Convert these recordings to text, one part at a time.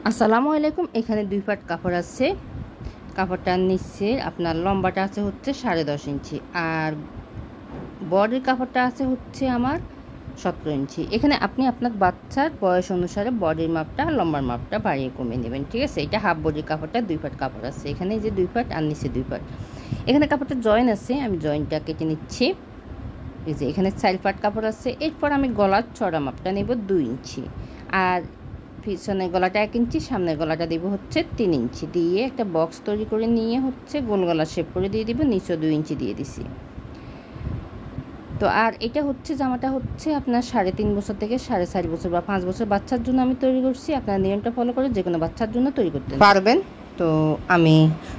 আসসালামু আলাইকুম। এখানে 2 পাট কাপড় আছে। কাপড়টার নিচে আপনার লম্বাটা আছে হচ্ছে 10.5 ইঞ্চি আর বডির কাপড়টা আছে হচ্ছে আমার 17 ইঞ্চি। এখানে আপনি আপনার বাচ্চার বয়স অনুসারে বডির মাপটা লম্বার মাপটা বাড়িয়ে কমিয়ে নেবেন, ঠিক আছে। এটা হাফ বডির কাপড়টা 2 পাট কাপড় আছে। এখানে যে 2 পাট আর নিচে 2 পাট। এখানে কাপড়টা জয়েন আছে, আমি জয়েনটা কেটে নিচ্ছি। এই যে এখানে 4 পাট কাপড় আছে। এরপর আমি গলার চড়া মাপটা নেব 2 ইঞ্চি আর পিছনের গলাটা 1 ইঞ্চি, সামনের গলাটা দেব হচ্ছে 3 ইঞ্চি দিয়ে একটা বক্স তৈরি করে নিয়ে হচ্ছে গোল গলা শেপ করে দিয়ে দিব। নিচে 2 ইঞ্চি দিয়ে দিছি। তো আর এটা হচ্ছে জামাটা হচ্ছে আপনার 3.5 বছর থেকে 4.5 বছর বা 5 বছর বাচ্চার জন্য আমি তৈরি করছি। আপনার নিয়মটা ফলো করে যে কোনো বাচ্চার জন্য তৈরি করতে পারবেন। তো আমি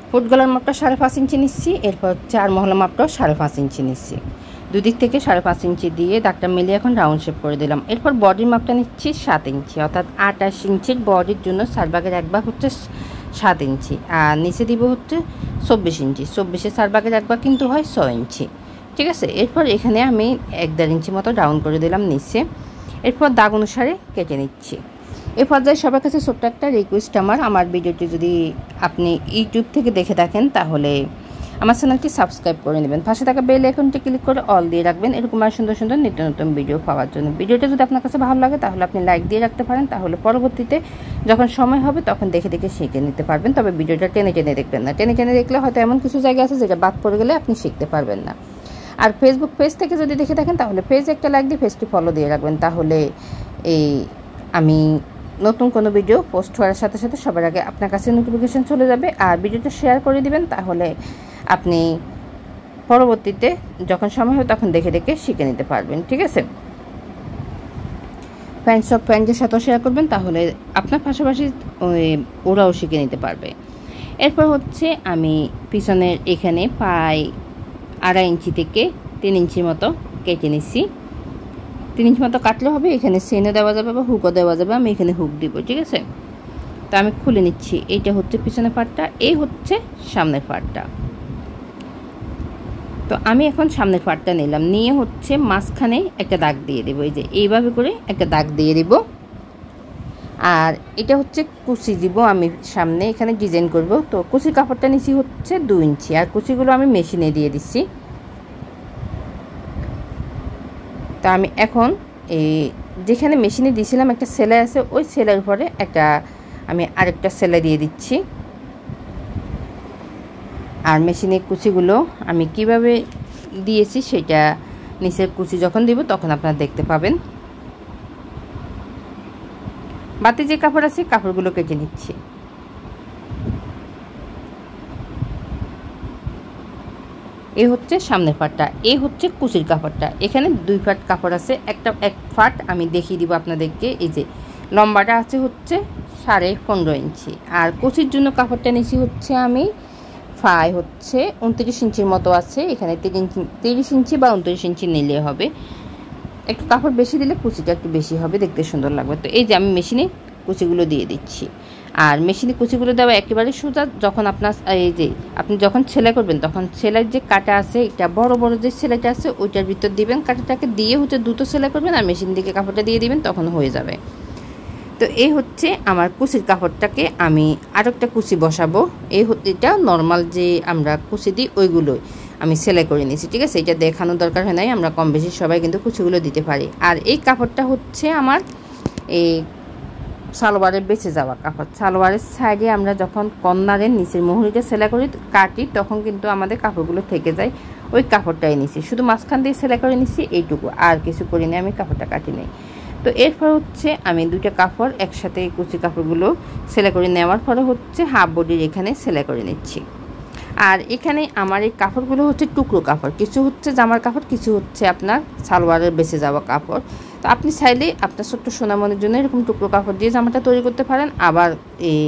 ফুট গলার মাপটা 5.5 ইঞ্চি নিচ্ছি। এরপর 4 মহলা মাপটাও 5.5 ইঞ্চি নিচ্ছি। দুদিক থেকে 5.5 ইঞ্চি দিয়ে দাগটা মিলিয়ে এখন রাউন্ড শেপ করে দিলাম। এরপর বডির মাপটা নিচ্ছি 7 ইঞ্চি, অর্থাৎ 28 ইঞ্চির বডির জন্য 4 ভাগের 1 ভাগ হচ্ছে 7 ইঞ্চি আর নিচে দিব হচ্ছে 24 ইঞ্চি। 24-এ 4 ভাগের 1 ভাগ কিন্তু হয় 6 ইঞ্চি, ঠিক আছে। এরপর এখানে আমি 1.5 ইঞ্চি মতো রাউন্ড করে দিলাম নিচে। এরপর দাগ অনুসারে কেটে নিচ্ছি। এই পর্যায়ে সবার কাছে ছোট্ট একটা রিকোয়েস্ট আমার ভিডিওটি যদি আপনি ইউটিউব থেকে দেখে থাকেন তাহলে আমার চ্যানেলটি সাবস্ক্রাইব করে নেবেন। পাশে থাকা বেল আইকনটি ক্লিক করে অল দিয়ে রাখবেন এরকম আর সুন্দর সুন্দর নিত্য নতুন ভিডিও পাওয়ার জন্য। ভিডিওটা যদি আপনার কাছে ভালো লাগে তাহলে আপনি লাইক দিয়ে রাখতে পারেন, তাহলে পরবর্তীতে যখন সময় হবে তখন দেখে দেখে শিখে নিতে পারবেন। তবে ভিডিওটা টেনে টেনে দেখবেন না। টেনে টেনে দেখলে হয়তো এমন কিছু জায়গা আছে যেটা বাদ পড়ে গেলে আপনি শিখতে পারবেন না। আর ফেসবুক পেজ থেকে যদি দেখে থাকেন তাহলে পেজে একটা লাইক দিয়ে পেজটি ফলো দিয়ে রাখবেন, তাহলে আমি নতুন কোনো ভিডিও পোস্ট হওয়ার সাথে সাথে সবার আগে আপনার কাছে নোটিফিকেশন চলে যাবে। আর ভিডিওটা শেয়ার করে দিবেন, তাহলে আপনি পরবর্তীতে যখন সময় হবে তখন দেখে দেখে শিখে নিতে পারবেন, ঠিক আছে। ফ্রেন্ডদের সাথেও শেয়ার করবেন, তাহলে আপনার পাশাপাশি ওরাও শিখে নিতে পারবে। এরপর হচ্ছে আমি পিছনের এখানে প্রায় 2.5 ইঞ্চি থেকে 3 ইঞ্চির মতো কেটে নিচ্ছি। 3 ইঞ্চি মতো কাটলে হবে। এখানে চেনও দেওয়া যাবে বা হুকও দেওয়া যাবে। আমি এখানে হুক দিব, ঠিক আছে। তো আমি খুলে নিচ্ছি। এইটা হচ্ছে পিছনের পার্টটা, এই হচ্ছে সামনের পার্টটা। তো আমি এখন সামনের পার্টটা নিলাম, নিয়ে হচ্ছে মাঝখানে একটা দাগ দিয়ে দেবো। এই যে এইভাবে করে একটা দাগ দিয়ে দেব। আর এটা হচ্ছে কুচি দিব আমি সামনে, এখানে ডিজাইন করব। তো কুচির কাপড়টা নিচ্ছি হচ্ছে 2 ইঞ্চি আর কুচিগুলো আমি মেশিনে দিয়ে দিচ্ছি। তা আমি এখন যেখানে মেশিনে দিয়েছিলাম একটা সেলাই আছে, ওই সেলাইয়ের উপরে আমি আরেকটা সেলাই দিয়ে দিচ্ছি। আর মেশিনের কুচিগুলো আমি কিভাবে দিয়েছি সেটা নিচের কুচি যখন দিব তখন আপনারা দেখতে পাবেন। বাতি যে কাপড় আছে কাপড়গুলো কেটে নিচ্ছি। এই হচ্ছে সামনের পাটটা, এই হচ্ছে কুচির কাপড়টা। এখানে 2 পাট কাপড় আছে, এক পাট আমি দেখিয়ে দিব আপনাদেরকে। এই যে লম্বাটা আছে হচ্ছে 15.5 ইঞ্চি আর কুচির জন্য কাপড়টা নিচ্ছি হচ্ছে আমি হচ্ছে 29 ইঞ্চির মতো আছে। এখানে 30 ইঞ্চি বা 29 ইঞ্চি নিলে হবে। একটু কাপড় বেশি দিলে কুচিটা একটু বেশি হবে, দেখতে সুন্দর লাগবে। তো এই যে আমি মেশিনে কুচিগুলো দিয়ে দিচ্ছি। আর মেশিনে কুচিগুলো দেওয়া একেবারে সোজা। যখন আপনি যখন সেলাই করবেন তখন সেলাইয়ের যে কাটা আছে, এটা বড় বড় যে সেলাইটা আছে ওইটার ভিতর দিবেন। কাটাটাকে দিয়ে হচ্ছে দুটো সেলাই করবেন আর মেশিন দিকে কাপড়টা দিয়ে দিবেন, তখন হয়ে যাবে। তো এই হচ্ছে আমার কুচির কাপড়টাকে আমি আরেকটা কুচি বসাবো। এটা নর্মাল যে আমরা কুচি দিই ওইগুলোই আমি সেলাই করে নিয়েছি, ঠিক আছে। এটা দেখানোর দরকার হয় নাই, আমরা কম বেশি সবাই কিন্তু কুচিগুলো দিতে পারি। আর এই কাপড়টা হচ্ছে আমার এই সালোয়ারের বেঁচে যাওয়া কাপড়। সালোয়ারের সাইডে আমরা যখন কর্নারের নিচের মুহুরিটা সেলাই করি কাটি তখন কিন্তু আমাদের কাপড়গুলো থেকে যায়, ওই কাপড়টাই নিছি। শুধু মাঝখান দিয়ে সেলাই করে নিছি এইটুকু, আর কিছু করিনি, আমি কাপড়টা কাটি নেই। তো এরপর হচ্ছে আমি 2টা কাপড় একসাথে কুচি কাপড়গুলো সেলাই করে নেওয়ার পরে হচ্ছে হাফ বডির এখানে সেলাই করে নিচ্ছি। আর এখানে আমার এই কাপড়গুলো হচ্ছে টুকরো কাপড়, কিছু হচ্ছে জামার কাপড়, কিছু হচ্ছে আপনার সালোয়ারের বেঁচে যাওয়া কাপড়। তো আপনি চাইলে আপনার ছোট্ট সোনামণির জন্য এরকম টুকরো কাপড় দিয়ে জামাটা তৈরি করতে পারেন, আবার এই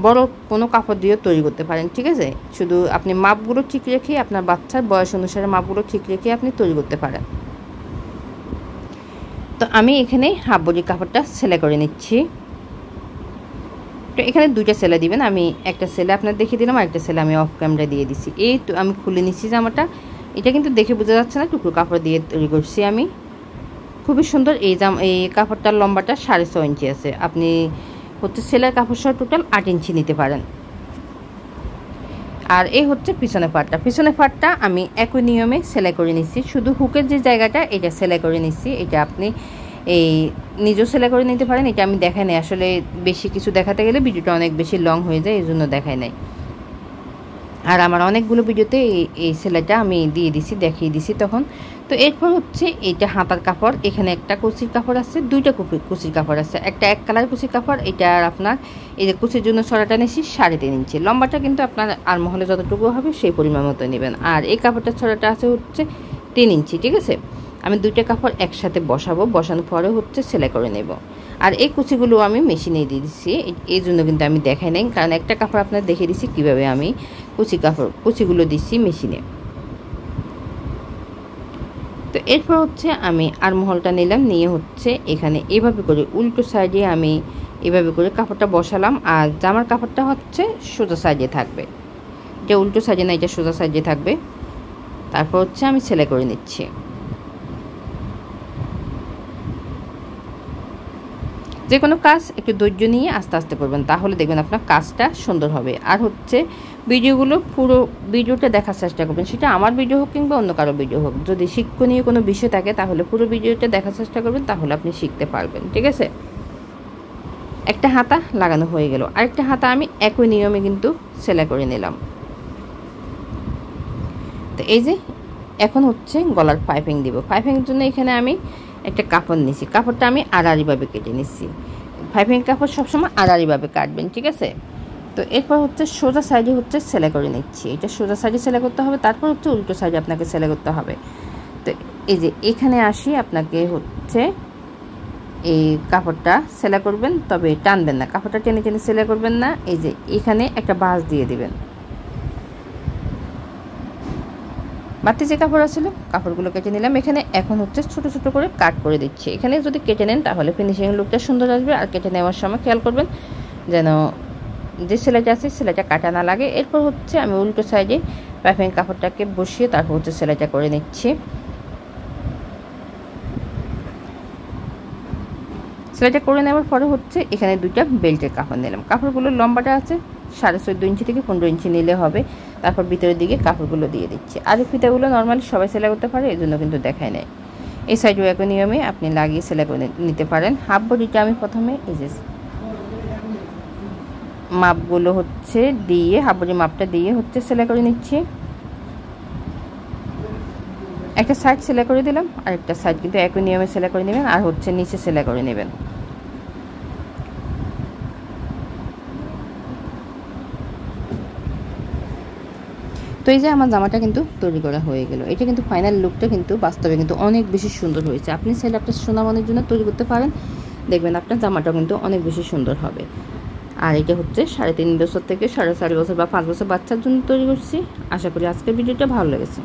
বড় কোনো কাপড় দিয়েও তৈরি করতে পারেন, ঠিক আছে। শুধু আপনি মাপগুলো ঠিক রেখে আপনার বাচ্চার বয়স অনুসারে মাপগুলো ঠিক রেখে আপনি তৈরি করতে পারেন। তো আমি এখানে হাফ বডির কাপড়টা সেলাই করে নিচ্ছি। তো এখানে 2টা সেলাই দিবেন। আমি একটা সেলাই আপনার দেখিয়ে দিলাম আর একটা সেলাই আমি অফ ক্যামেরা দিয়ে দিছি। এই তো আমি খুলে নিচ্ছি জামাটা। এটা কিন্তু দেখে বোঝা যাচ্ছে না, টুকরো কাপড় দিয়ে তৈরি করছি আমি। খুবই সুন্দর। এই কাপড়টার লম্বাটা 6.5 ইঞ্চি আছে। আপনি হচ্ছে সেলাই কাপড় সহ টোটাল 8 ইঞ্চি নিতে পারেন। আর এই হচ্ছে পিছনের পাটটা আমি একই নিয়মে সেলাই করে নিচ্ছি, শুধু হুকের যে জায়গাটা এটা সেলাই করে নিচ্ছি। এটা আপনি এই নিজেও সেলাই করে নিতে পারেন, এটা আমি দেখাই নাই, আসলে বেশি কিছু দেখাতে গেলে ভিডিওটা অনেক বেশি লং হয়ে যায়, এই জন্য দেখাই নাই। আর আমার অনেকগুলো ভিডিওতে এই সেলাইটা আমি দেখিয়ে দিছি তখন। তো এরপর হচ্ছে এইটা হাতার কাপড়, এখানে একটা কুচির কাপড় আছে, দুইটা কুচির কাপড় আছে, একটা এক কালার কুচির কাপড়। এটা আর আপনার এই যে কুচির জন্য ছড়াটা নিয়েছি 3.5 ইঞ্চি, লম্বাটা কিন্তু আপনার আর মহলে যতটুকু হবে সেই পরিমাণ মতো নেবেন। আর এই কাপড়টার ছড়াটা আছে হচ্ছে 3 ইঞ্চি, ঠিক আছে। আমি দুইটা কাপড় একসাথে বসাবো, বসানোর পরে হচ্ছে সেলাই করে নেব। আর এই কুচিগুলো আমি মেশিনে দিয়ে দিচ্ছি, এই জন্য কিন্তু আমি দেখাই নাই, কারণ একটা কাপড় আপনার দেখে দিচ্ছি কীভাবে আমি কুচিগুলো দিচ্ছি মেশিনে। তো এরপর হচ্ছে আমি আরমহলটা নিলাম, নিয়ে হচ্ছে এখানে এভাবে করে উল্টো সাইডে আমি এভাবে করে কাপড়টা বসালাম। আর জামার কাপড়টা হচ্ছে সোজা সাইডে থাকবে, এটা উল্টো সাইডে না, এটা সোজা সাইডে থাকবে। তারপর হচ্ছে আমি সেলাই করে নিচ্ছি। যে কোনো কাজ একটু ধৈর্য নিয়ে আস্তে আস্তে করবেন, তাহলে দেখবেন আপনার কাজটা সুন্দর হবে। আর হচ্ছে পুরো ভিডিওটা দেখার চেষ্টা করবেন, সেটা আমার ভিডিও হোক কিংবা অন্য কারো ভিডিও হোক। যদি শিক্ষণীয় কোনো বিষয় থাকে তাহলে পুরো ভিডিওটা দেখার চেষ্টা করবেন, তাহলে আপনি শিখতে পারবেন, ঠিক আছে। একটা হাতা লাগানো হয়ে গেল, আরেকটা হাতা আমি একই নিয়মে কিন্তু সেলাই করে নিলাম। তো এই যে এখন হচ্ছে গলার পাইপিং দিব। পাইপিংয়ের জন্য এখানে আমি একটা কাপড় নিছি, কাপড়টা আমি আড়াআড়িভাবে কেটে নিচ্ছি। পাইপিং কাপড় সবসময় আড়াআড়িভাবে কাটবেন, ঠিক আছে। তো এরপর হচ্ছে সোজা সাইডে হচ্ছে সেলাই করে নিচ্ছি, এটা সোজা সাইডে সেলাই করতে হবে, তারপর হচ্ছে উল্টো সাইডে আপনাকে সেলাই করতে হবে। তো এই যে এখানে আসি, আপনাকে হচ্ছে এই কাপড়টা সেলাই করবেন, তবে টানবেন না, কাপড়টা টেনে টেনে সেলাই করবেন না। এই যে এখানে একটা ভাঁজ দিয়ে দিবেন, বাড়তি যে কাপড় আছিল কাপড়গুলো কেটে নিলাম। এখানে এখন হচ্ছে ছোট ছোট করে কাট করে দিচ্ছি। এখানে যদি কেটে নেন তাহলে ফিনিশিং লুকটা সুন্দর আসবে। আর কেটে নেওয়ার সময় খেয়াল করবেন যেন যে সেলাইটা আছে সেলাইটা কাটা না লাগে। এরপর হচ্ছে আমি উল্টো সাইডে পাইপিং কাপড়টাকে বসিয়ে তারপর হচ্ছে সেলাইটা করে নিচ্ছি। সেলাইটা করে নেওয়ার পরে হচ্ছে এখানে দুইটা বেল্টের কাপড় নিলাম। কাপড়গুলোর লম্বাটা আছে 14.5 ইঞ্চি থেকে 15 ইঞ্চি নিলে হবে। তারপর ভিতরের দিকে কাপড়গুলো দিয়ে দিচ্ছি। আর এই ফিতাগুলো নর্মালি সবাই সেলাই করতে পারে, এই জন্য কিন্তু দেখায় নাই। এই সাইডেও একই নিয়মে আপনি লাগিয়ে সেলাই করে নিতে পারেন। হাফ বডিটা আমি প্রথমে এই যে মাপগুলো হচ্ছে দিয়ে, হাফ বডি মাপটা দিয়ে হচ্ছে সেলাই করে নিচ্ছি। একটা সাইড সেলাই করে দিলাম, আর একটা সাইড কিন্তু একই নিয়মে সেলাই করে নেবেন। আর হচ্ছে নিচে সেলাই করে নেবেন। তো এই যে আমার জামাটা কিন্তু তৈরি করা হয়ে গেল। এটা কিন্তু ফাইনাল লুকটা কিন্তু বাস্তবে কিন্তু অনেক বেশি সুন্দর হয়েছে। আপনি চাইলে আপনার সোনামণির জন্য তৈরি করতে পারেন, দেখবেন আপনার জামাটা কিন্তু অনেক বেশি সুন্দর হবে। আর এটা হচ্ছে 3.5 বছর থেকে 4.5 বছর বা 5 বছর বাচ্চার জন্য তৈরি করছি। আশা করি আজকের ভিডিওটা ভালো লেগেছে।